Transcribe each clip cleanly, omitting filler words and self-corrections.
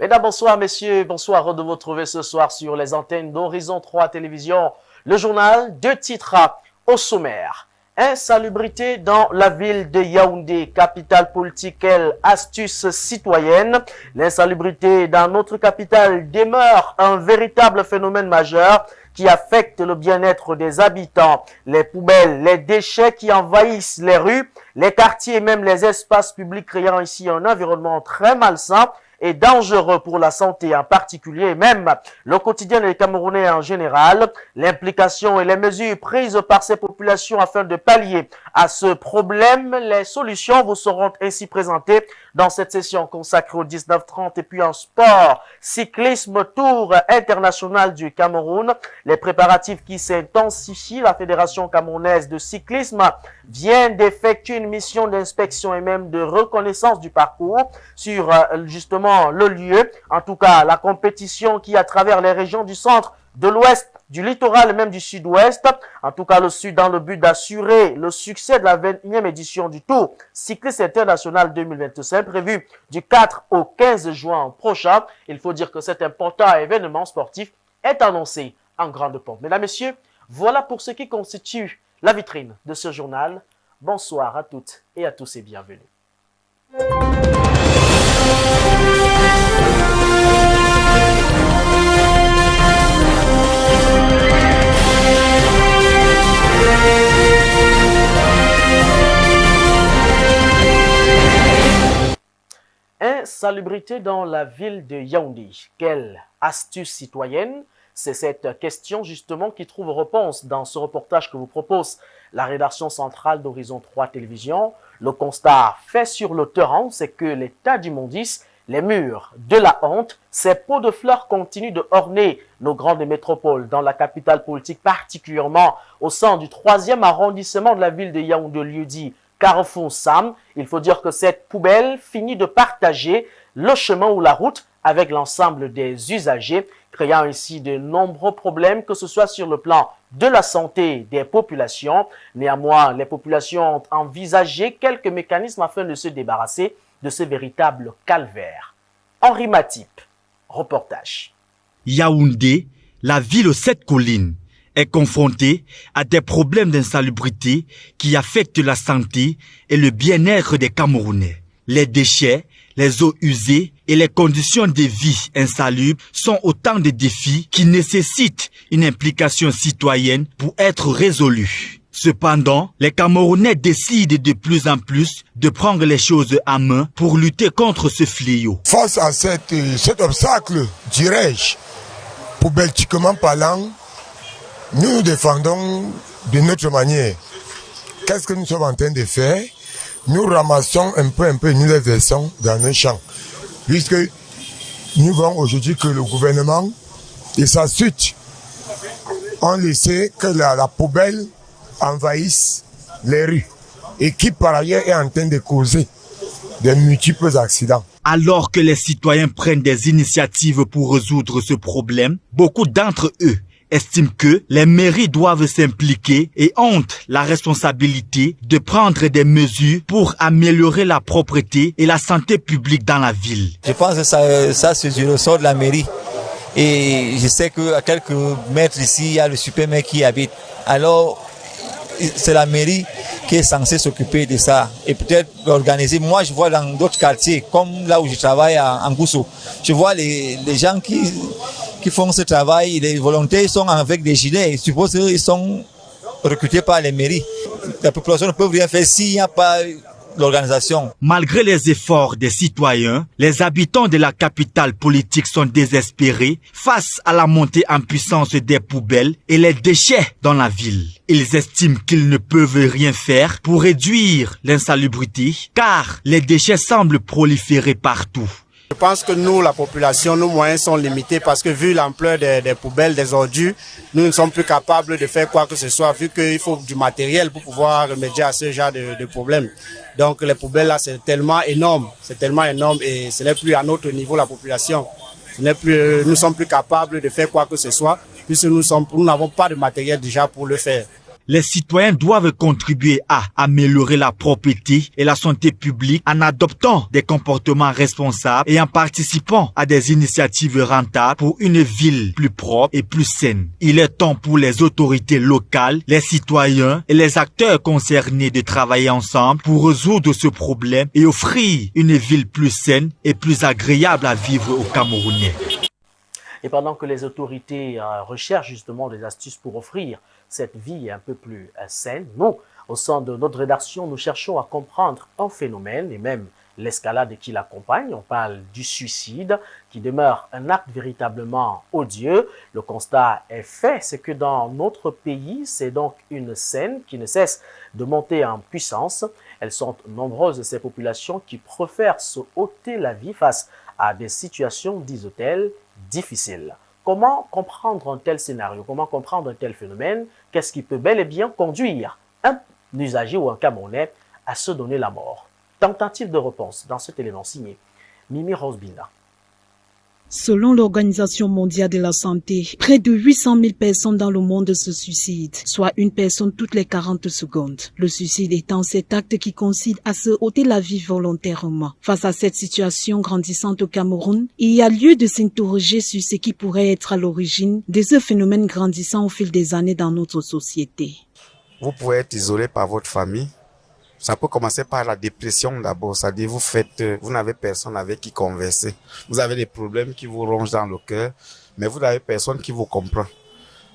Mesdames, bonsoir, messieurs, bonsoir, heureux de vous retrouver ce soir sur les antennes d'Horizon 3 Télévision. Le journal, deux titres au sommaire. Insalubrité dans la ville de Yaoundé, capitale politique, astuce citoyenne. L'insalubrité dans notre capitale demeure un véritable phénomène majeur qui affecte le bien-être des habitants. Les poubelles, les déchets qui envahissent les rues, les quartiers et même les espaces publics, créant ici un environnement très malsain et dangereux pour la santé en particulier, et même le quotidien des Camerounais en général. L'implication et les mesures prises par ces populations afin de pallier à ce problème, les solutions vous seront ainsi présentées dans cette session consacrée au 19-30 et puis en sport, cyclisme, tour international du Cameroun. Les préparatifs qui s'intensifient, la Fédération camerounaise de cyclisme vient d'effectuer une mission d'inspection et même de reconnaissance du parcours sur justement le lieu, en tout cas la compétition qui à travers les régions du centre, de l'ouest, du littoral et même du sud-ouest, en tout cas le sud, dans le but d'assurer le succès de la 21e édition du Tour cycliste international 2025 prévu du 4 au 15 juin prochain. Il faut dire que cet important événement sportif est annoncé en grande pompe. Mesdames, messieurs, voilà pour ce qui constitue la vitrine de ce journal. Bonsoir à toutes et à tous et bienvenue. Insalubrité dans la ville de Yaoundé. Quelle astuce citoyenne? C'est cette question justement qui trouve réponse dans ce reportage que vous propose la rédaction centrale d'Horizon 3 Télévision. Le constat fait sur le terrain, c'est que l'état d'immondice, les murs de la honte, ces pots de fleurs continuent de orner nos grandes métropoles dans la capitale politique, particulièrement au sein du 3e arrondissement de la ville de Yaoundé, lieu-dit Carrefour Sam. Il faut dire que cette poubelle finit de partager le chemin ou la route avec l'ensemble des usagers, créant ici de nombreux problèmes, que ce soit sur le plan de la santé des populations. Néanmoins, les populations ont envisagé quelques mécanismes afin de se débarrasser de ce véritable calvaire. Henri Matip, reportage. Yaoundé, la ville aux 7 collines, est confrontée à des problèmes d'insalubrité qui affectent la santé et le bien-être des Camerounais. Les déchets, les eaux usées et les conditions de vie insalubres sont autant de défis qui nécessitent une implication citoyenne pour être résolus. Cependant, les Camerounais décident de plus en plus de prendre les choses en main pour lutter contre ce fléau. Face à cet obstacle, dirais-je, poubeltiquement parlant, nous nous défendons de notre manière. Qu'est-ce que nous sommes en train de faire? Nous ramassons un peu, nous les versons dans nos champs. Puisque nous voyons aujourd'hui que le gouvernement et sa suite ont laissé que la poubelle envahisse les rues et qui par ailleurs est en train de causer de multiples accidents. Alors que les citoyens prennent des initiatives pour résoudre ce problème, beaucoup d'entre eux estiment que les mairies doivent s'impliquer et ont la responsabilité de prendre des mesures pour améliorer la propreté et la santé publique dans la ville. Je pense que ça c'est du ressort de la mairie. Et je sais qu'à quelques mètres ici, il y a le supermarché qui habite. Alors, c'est la mairie qui est censée s'occuper de ça et peut-être organiser. Moi, je vois dans d'autres quartiers, comme là où je travaille en Gousso, je vois les gens qui font ce travail, les volontaires sont avec des gilets. Je suppose qu'ils sont recrutés par les mairies. La population ne peut rien faire s'il n'y a pas l'organisation. Malgré les efforts des citoyens, les habitants de la capitale politique sont désespérés face à la montée en puissance des poubelles et les déchets dans la ville. Ils estiment qu'ils ne peuvent rien faire pour réduire l'insalubrité car les déchets semblent proliférer partout. Je pense que nous, la population, nos moyens sont limités parce que vu l'ampleur des poubelles, des ordures, nous ne sommes plus capables de faire quoi que ce soit vu qu'il faut du matériel pour pouvoir remédier à ce genre de problème. Donc les poubelles là, c'est tellement énorme et ce n'est plus à notre niveau la population. Nous ne sommes plus capables de faire quoi que ce soit puisque nous n'avons pas de matériel déjà pour le faire. Les citoyens doivent contribuer à améliorer la propreté et la santé publique en adoptant des comportements responsables et en participant à des initiatives rentables pour une ville plus propre et plus saine. Il est temps pour les autorités locales, les citoyens et les acteurs concernés de travailler ensemble pour résoudre ce problème et offrir une ville plus saine et plus agréable à vivre aux Camerounais. Et pendant que les autorités recherchent justement des astuces pour offrir cette vie un peu plus saine, nous, au sein de notre rédaction, nous cherchons à comprendre un phénomène et même l'escalade qui l'accompagne. On parle du suicide qui demeure un acte véritablement odieux. Le constat est fait, c'est que dans notre pays, c'est donc une scène qui ne cesse de monter en puissance. Elles sont nombreuses, ces populations qui préfèrent se ôter la vie face à des situations, disent-elles, difficiles. Comment comprendre un tel scénario? Comment comprendre un tel phénomène? Qu'est-ce qui peut bel et bien conduire un usager ou un Camerounais à se donner la mort? Tentative de réponse dans cet élément signé Mimi Rosbina. Selon l'Organisation mondiale de la santé, près de 800 000 personnes dans le monde se suicident, soit une personne toutes les 40 secondes. Le suicide étant cet acte qui consiste à se ôter la vie volontairement. Face à cette situation grandissante au Cameroun, il y a lieu de s'interroger sur ce qui pourrait être à l'origine de ce phénomène grandissant au fil des années dans notre société. Vous pouvez être isolé par votre famille. Ça peut commencer par la dépression d'abord, c'est-à-dire vous n'avez personne avec qui converser. Vous avez des problèmes qui vous rongent dans le cœur, mais vous n'avez personne qui vous comprend.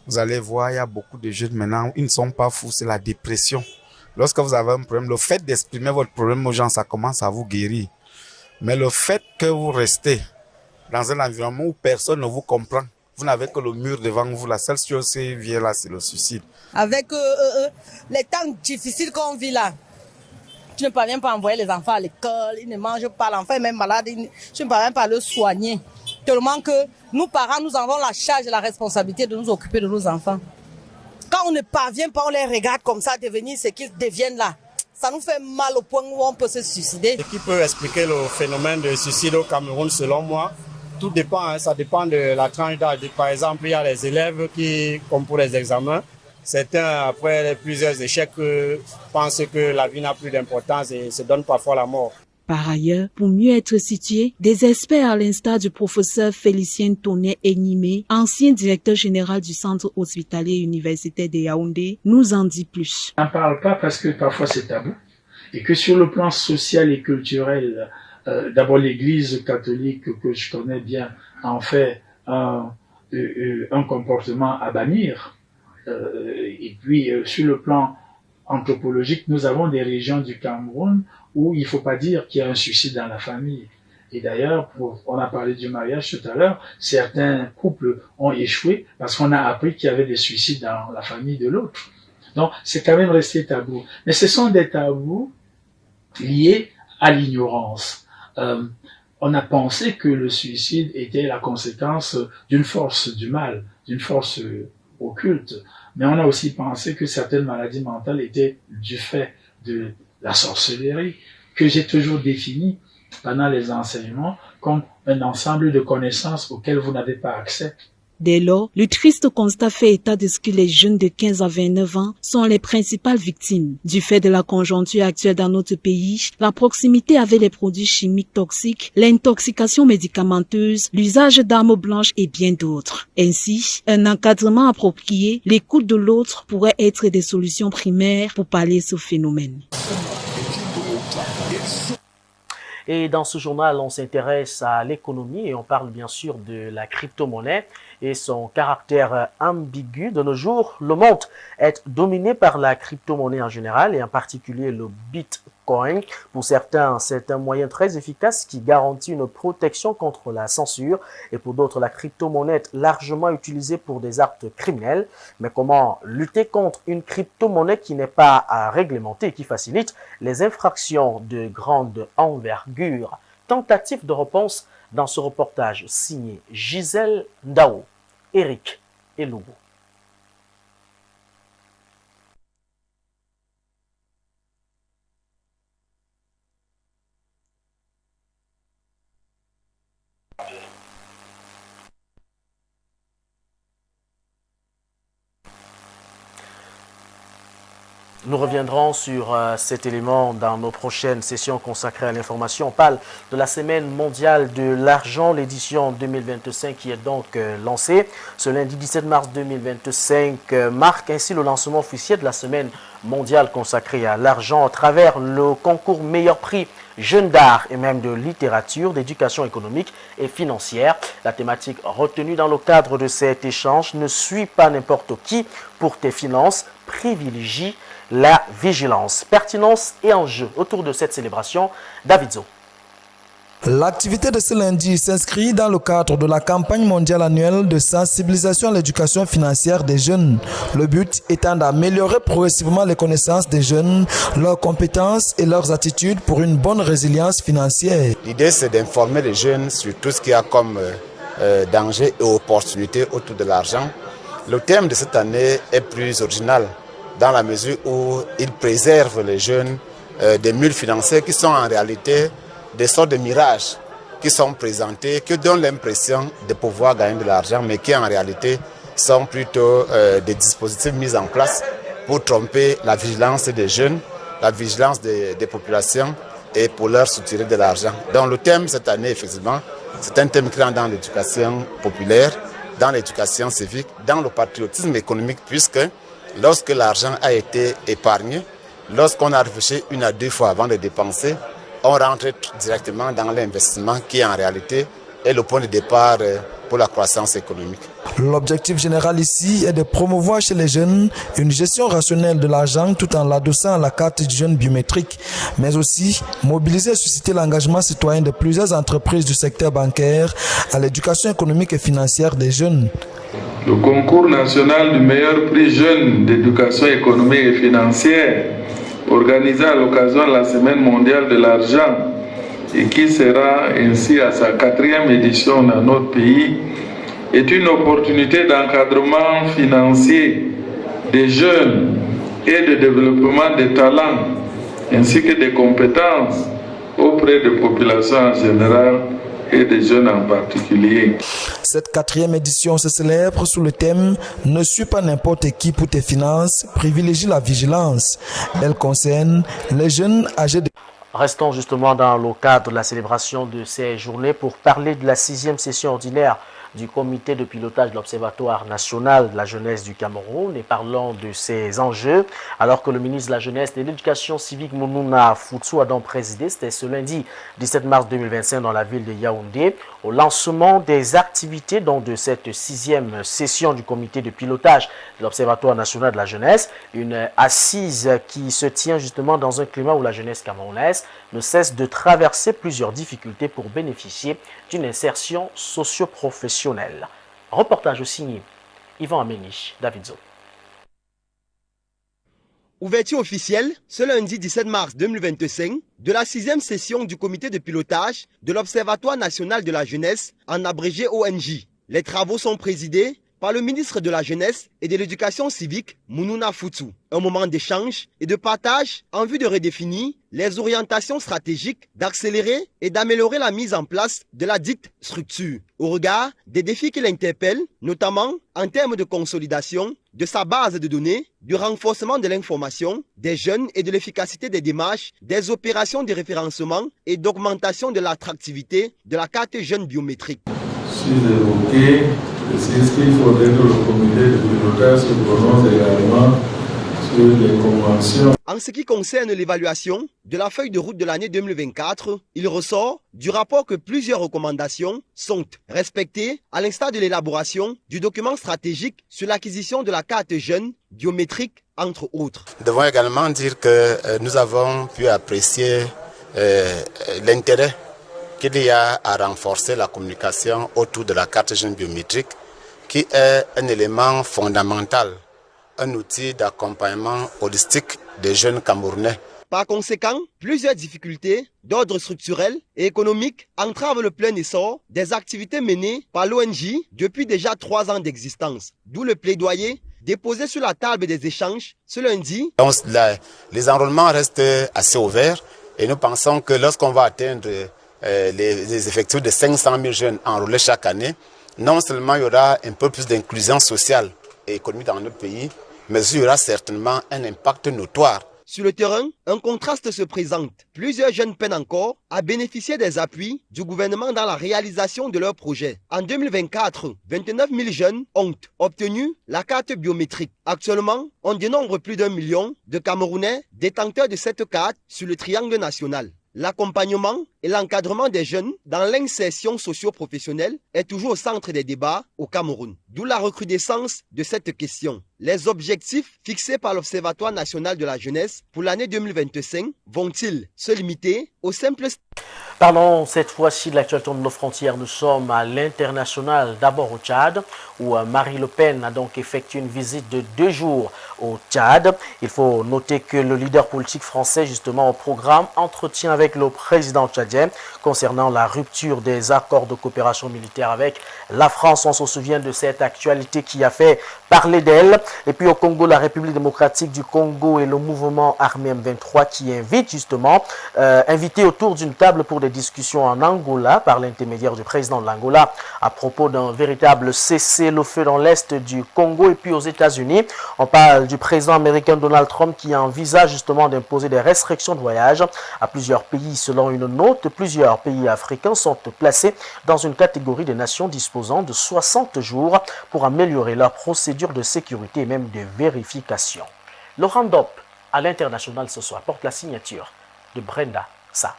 Vous allez voir, il y a beaucoup de jeunes maintenant, ils ne sont pas fous, c'est la dépression. Lorsque vous avez un problème, le fait d'exprimer votre problème aux gens, ça commence à vous guérir. Mais le fait que vous restez dans un environnement où personne ne vous comprend, vous n'avez que le mur devant vous, la seule chose qui vient là, c'est le suicide. Avec les temps difficiles qu'on vit là, tu ne parviens pas à envoyer les enfants à l'école, ils ne mangent pas, l'enfant est même malade, tu ne parviens pas à le soigner. Tellement que nous, parents, nous avons la charge et la responsabilité de nous occuper de nos enfants. Quand on ne parvient pas, on les regarde comme ça devenir ce qu'ils deviennent là. Ça nous fait mal au point où on peut se suicider. Ce qui peut expliquer le phénomène de suicide au Cameroun, selon moi, tout dépend, hein, ça dépend de la tranche d'âge. Par exemple, il y a les élèves qui, comme pour les examens, certains, après plusieurs échecs, pensent que la vie n'a plus d'importance et se donnent parfois la mort. Par ailleurs, pour mieux être situés, des experts à l'instar du professeur Félicien Tonnet-Enimé, ancien directeur général du centre hospitalier universitaire de Yaoundé, nous en dit plus. On n'en parle pas parce que parfois c'est tabou et que sur le plan social et culturel, d'abord l'Église catholique que je connais bien en fait un comportement à bannir. Et puis sur le plan anthropologique, nous avons des régions du Cameroun où il faut pas dire qu'il y a un suicide dans la famille. Et d'ailleurs, on a parlé du mariage tout à l'heure, certains couples ont échoué parce qu'on a appris qu'il y avait des suicides dans la famille de l'autre. Donc c'est quand même resté tabou. Mais ce sont des tabous liés à l'ignorance. On a pensé que le suicide était la conséquence d'une force du mal, d'une force occulte, mais on a aussi pensé que certaines maladies mentales étaient du fait de la sorcellerie, que j'ai toujours défini pendant les enseignements comme un ensemble de connaissances auxquelles vous n'avez pas accès. Dès lors, le triste constat fait état de ce que les jeunes de 15 à 29 ans sont les principales victimes. Du fait de la conjoncture actuelle dans notre pays, la proximité avec les produits chimiques toxiques, l'intoxication médicamenteuse, l'usage d'armes blanches et bien d'autres. Ainsi, un encadrement approprié, l'écoute de l'autre pourrait être des solutions primaires pour pallier ce phénomène. Et dans ce journal, on s'intéresse à l'économie et on parle bien sûr de la crypto-monnaie et son caractère ambigu. De nos jours, le monde est dominé par la crypto-monnaie en général et en particulier le Bitcoin. Pour certains, c'est un moyen très efficace qui garantit une protection contre la censure et pour d'autres, la crypto-monnaie est largement utilisée pour des actes criminels. Mais comment lutter contre une crypto-monnaie qui n'est pas réglementée et qui facilite les infractions de grande envergure? Tentative de réponse dans ce reportage signé Gisèle Ndao, Eric Elougo. Nous reviendrons sur cet élément dans nos prochaines sessions consacrées à l'information. On parle de la Semaine mondiale de l'argent, l'édition 2025 qui est donc lancée. Ce lundi 17 mars 2025 marque ainsi le lancement officiel de la Semaine mondiale consacrée à l'argent à travers le concours meilleur prix jeunes d'art et même de littérature, d'éducation économique et financière. La thématique retenue dans le cadre de cet échange ne suit pas n'importe qui pour tes finances, privilégie la vigilance, pertinence et enjeu autour de cette célébration. David Zo. L'activité de ce lundi s'inscrit dans le cadre de la campagne mondiale annuelle de sensibilisation à l'éducation financière des jeunes. Le but étant d'améliorer progressivement les connaissances des jeunes, leurs compétences et leurs attitudes pour une bonne résilience financière. L'idée, c'est d'informer les jeunes sur tout ce qu'il y a comme danger et opportunités autour de l'argent. Le thème de cette année est plus original dans la mesure où il préserve les jeunes des mules financières qui sont en réalité des sortes de mirages qui sont présentés, qui donnent l'impression de pouvoir gagner de l'argent, mais qui en réalité sont plutôt des dispositifs mis en place pour tromper la vigilance des jeunes, la vigilance des populations et pour leur soutirer de l'argent. Donc le thème cette année, effectivement, c'est un thème qui rentre dans l'éducation populaire, dans l'éducation civique, dans le patriotisme économique, puisque lorsque l'argent a été épargné, lorsqu'on a réfléchi 1 à 2 fois avant de dépenser, on rentre directement dans l'investissement qui en réalité est le point de départ pour la croissance économique. L'objectif général ici est de promouvoir chez les jeunes une gestion rationnelle de l'argent tout en l'adossant à la carte du jeune biométrique, mais aussi mobiliser et susciter l'engagement citoyen de plusieurs entreprises du secteur bancaire à l'éducation économique et financière des jeunes. Le concours national du meilleur prix jeune d'éducation économique et financière, organisé à l'occasion de la Semaine mondiale de l'argent et qui sera ainsi à sa 4e édition dans notre pays, est une opportunité d'encadrement financier des jeunes et de développement des talents ainsi que des compétences auprès des populations en général et des jeunes en particulier. Cette 4e édition se célèbre sous le thème « Ne suis pas n'importe qui pour tes finances, privilégie la vigilance ». Elle concerne les jeunes âgés de... Restons justement dans le cadre de la célébration de ces journées pour parler de la 6e session ordinaire du comité de pilotage de l'Observatoire national de la jeunesse du Cameroun et parlons de ces enjeux alors que le ministre de la Jeunesse et de l'Éducation civique Mounouna Foutsou a donc présidé, c'était ce lundi 17 mars 2025 dans la ville de Yaoundé, au lancement des activités donc de cette 6e session du comité de pilotage de l'Observatoire national de la jeunesse, une assise qui se tient justement dans un climat où la jeunesse camerounaise ne cesse de traverser plusieurs difficultés pour bénéficier d'une insertion socio-professionnelle. Reportage signé Yvan Améniche, David Zo. Ouverture officielle ce lundi 17 mars 2025 de la 6e session du comité de pilotage de l'Observatoire national de la jeunesse, en abrégé ONJ. Les travaux sont présidés par le ministre de la Jeunesse et de l'Éducation civique, Mounouna Foutsou. Un moment d'échange et de partage en vue de redéfinir les orientations stratégiques, d'accélérer et d'améliorer la mise en place de la dite structure, au regard des défis qui l'interpellent, notamment en termes de consolidation de sa base de données, du renforcement de l'information des jeunes et de l'efficacité des démarches, des opérations de référencement et d'augmentation de l'attractivité de la carte jeune biométrique. C'est ce qu'il faudrait que le comité de pilotage se prononce également sur les conventions. En ce qui concerne l'évaluation de la feuille de route de l'année 2024, il ressort du rapport que plusieurs recommandations sont respectées, à l'instar de l'élaboration du document stratégique sur l'acquisition de la carte jeune biométrique, entre autres. Nous devons également dire que nous avons pu apprécier l'intérêt qu'il y a à renforcer la communication autour de la carte jeune biométrique, qui est un élément fondamental, un outil d'accompagnement holistique des jeunes Camerounais. Par conséquent, plusieurs difficultés d'ordre structurel et économique entravent le plein essor des activités menées par l'ONJ depuis déjà 3 ans d'existence, d'où le plaidoyer déposé sur la table des échanges ce lundi. Donc, les enrôlements restent assez ouverts et nous pensons que lorsqu'on va atteindre les effectifs de 500 000 jeunes enrôlés chaque année, non seulement il y aura un peu plus d'inclusion sociale et économique dans notre pays, mais il y aura certainement un impact notoire. Sur le terrain, un contraste se présente. Plusieurs jeunes peinent encore à bénéficier des appuis du gouvernement dans la réalisation de leurs projets. En 2024, 29 000 jeunes ont obtenu la carte biométrique. Actuellement, on dénombre plus d'1 million de Camerounais détenteurs de cette carte sur le triangle national. L'accompagnement et l'encadrement des jeunes dans l'insertion socio-professionnelle est toujours au centre des débats au Cameroun. D'où la recrudescence de cette question. Les objectifs fixés par l'Observatoire national de la jeunesse pour l'année 2025 vont-ils se limiter au simple... Parlons cette fois-ci de l'actualité de nos frontières. Nous sommes à l'international, d'abord au Tchad, où Marine Le Pen a donc effectué une visite de 2 jours au Tchad. Il faut noter que le leader politique français, justement, au programme, entretient avec le président tchadien concernant la rupture des accords de coopération militaire avec la France. On se souvient de cette actualité qui a fait parler d'elle. Et puis au Congo, la République démocratique du Congo et le mouvement armé M23 qui invite justement, invités autour d'une table pour des discussions en Angola par l'intermédiaire du président de l'Angola à propos d'un véritable cessez-le-feu dans l'est du Congo. Et puis aux États-Unis, on parle du président américain Donald Trump qui envisage justement d'imposer des restrictions de voyage à plusieurs pays. Selon une note, plusieurs pays africains sont placés dans une catégorie des nations disposant de 60 jours pour améliorer leurs procédures de sécurité et même de vérification. Le round-up à l'international ce soir porte la signature de Brenda Sa.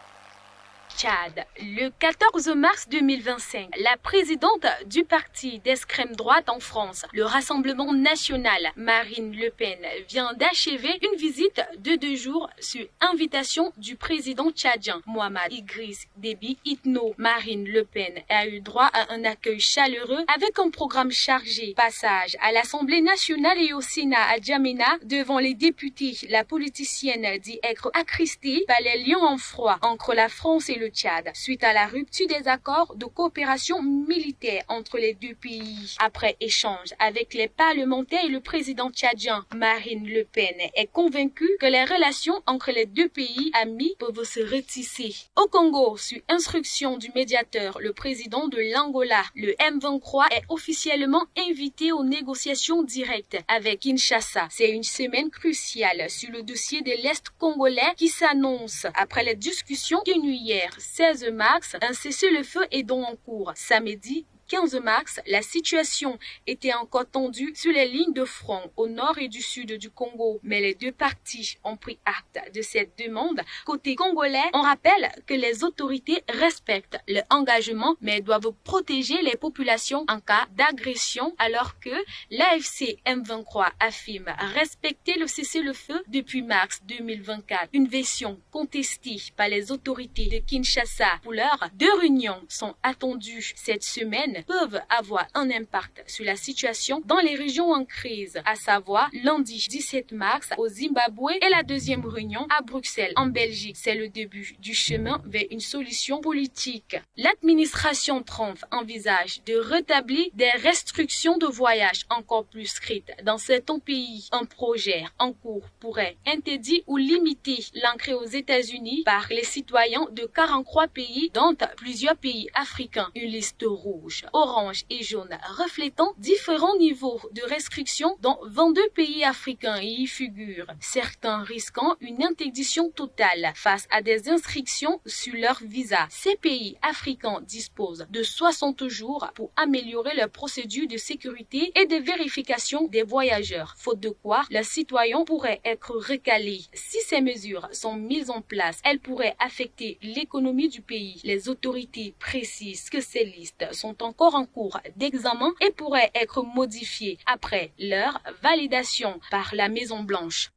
Tchad. Le 14 mars 2025, la présidente du parti d'extrême droite en France, le Rassemblement national, Marine Le Pen, vient d'achever une visite de 2 jours sur invitation du président tchadien Mohamed Idriss Déby Itno. Marine Le Pen a eu droit à un accueil chaleureux avec un programme chargé. Passage à l'Assemblée nationale et au Sénat à Djamena devant les députés. La politicienne dit être attristée par les liens en froid entre la France et le Tchad, suite à la rupture des accords de coopération militaire entre les 2 pays. Après échange avec les parlementaires et le président tchadien, Marine Le Pen est convaincue que les relations entre les 2 pays amis peuvent se retisser. Au Congo, sur instruction du médiateur, le président de l'Angola, le M23, est officiellement invité aux négociations directes avec Kinshasa. C'est une semaine cruciale sur le dossier de l'Est congolais qui s'annonce après les discussions tenues hier 16 mars, un cessez-le-feu est donc en cours. Samedi 15 mars, la situation était encore tendue sur les lignes de front au nord et du sud du Congo. Mais les 2 parties ont pris acte de cette demande. Côté congolais, on rappelle que les autorités respectent leur engagement mais doivent protéger les populations en cas d'agression alors que l'AFC M23 affirme respecter le cessez-le-feu depuis mars 2024. Une version contestée par les autorités de Kinshasa. Pour l'heure, 2 réunions sont attendues cette semaine peuvent avoir un impact sur la situation dans les régions en crise, à savoir lundi 17 mars au Zimbabwe et la 2e réunion à Bruxelles en Belgique. C'est le début du chemin vers une solution politique. L'administration Trump envisage de rétablir des restrictions de voyage encore plus strictes dans certains pays. Un projet en cours pourrait interdire ou limiter l'entrée aux États-Unis par les citoyens de 43 pays, dont plusieurs pays africains. Une liste rouge, orange et jaune reflétant différents niveaux de restrictions dont 22 pays africains y figurent, certains risquant une interdiction totale face à des restrictions sur leur visa. Ces pays africains disposent de 60 jours pour améliorer leurs procédures de sécurité et de vérification des voyageurs, faute de quoi leurs citoyens pourraient être recalés. Si ces mesures sont mises en place, elles pourraient affecter l'économie du pays. Les autorités précisent que ces listes sont encore en cours d'examen et pourraient être modifiées après leur validation par la Maison-Blanche.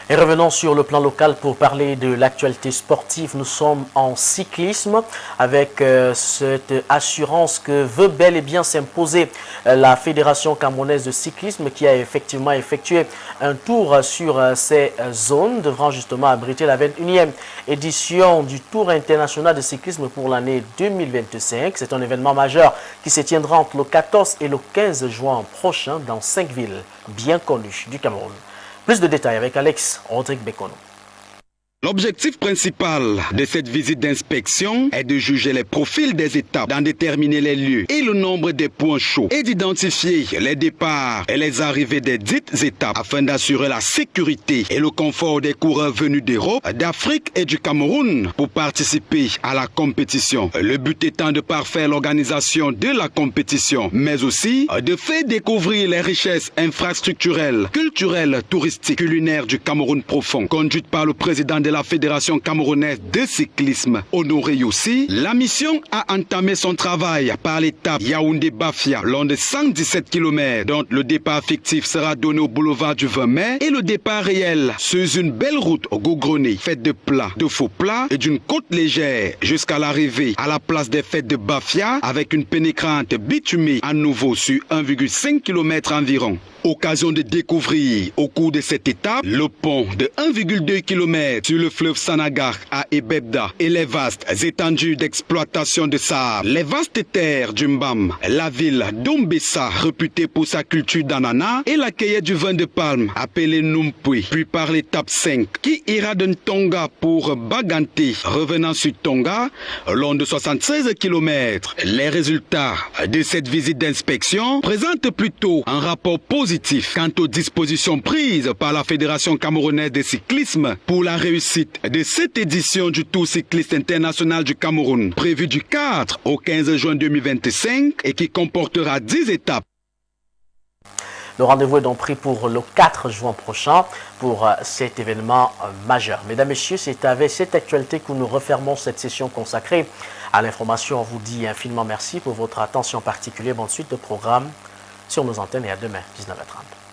Et revenons sur le plan local pour parler de l'actualité sportive. Nous sommes en cyclisme avec cette assurance que veut bel et bien s'imposer la Fédération camerounaise de cyclisme qui a effectivement effectué un tour sur ces zones devant justement abriter la 21e édition du Tour international de cyclisme pour l'année 2025. C'est un événement majeur qui se tiendra entre le 14 et le 15 juin prochain dans 5 villes bien connues du Cameroun. Plus de détails avec Alex Rodrigue Bekono. L'objectif principal de cette visite d'inspection est de juger les profils des étapes, d'en déterminer les lieux et le nombre des points chauds et d'identifier les départs et les arrivées des dites étapes afin d'assurer la sécurité et le confort des coureurs venus d'Europe, d'Afrique et du Cameroun pour participer à la compétition. Le but étant de parfaire l'organisation de la compétition, mais aussi de faire découvrir les richesses infrastructurelles, culturelles, touristiques, culinaires du Cameroun profond, conduite par le président de la Fédération camerounaise de cyclisme, Honoré Yossi. La mission a entamé son travail par l'étape Yaoundé-Bafia, long de 117 km, dont le départ fictif sera donné au boulevard du 20 mai et le départ réel sur une belle route goudronnée, faite de plats, de faux plats et d'une côte légère, jusqu'à l'arrivée à la place des fêtes de Bafia avec une pénétrante bitumée à nouveau sur 1,5 km environ. Occasion de découvrir au cours de cette étape le pont de 1,2 km sur le fleuve Sanagar à Ebebda et les vastes étendues d'exploitation de sable, les vastes terres du Mbam, la ville d'Ombessa réputée pour sa culture d'ananas et la cueillette du vin de palme appelée Numpui, puis par l'étape 5 qui ira de Tonga pour Baganté, revenant sur Tonga long de 76 km. Les résultats de cette visite d'inspection présentent plutôt un rapport positif quant aux dispositions prises par la Fédération camerounaise de cyclisme pour la réussite de cette édition du Tour cycliste international du Cameroun, prévu du 4 au 15 juin 2025 et qui comportera 10 étapes. Le rendez-vous est donc pris pour le 4 juin prochain pour cet événement majeur. Mesdames, Messieurs, c'est avec cette actualité que nous refermons cette session consacrée à l'information. On vous dit infiniment merci pour votre attention particulière. Bonne suite de programme sur nos antennes et à demain, 19h30.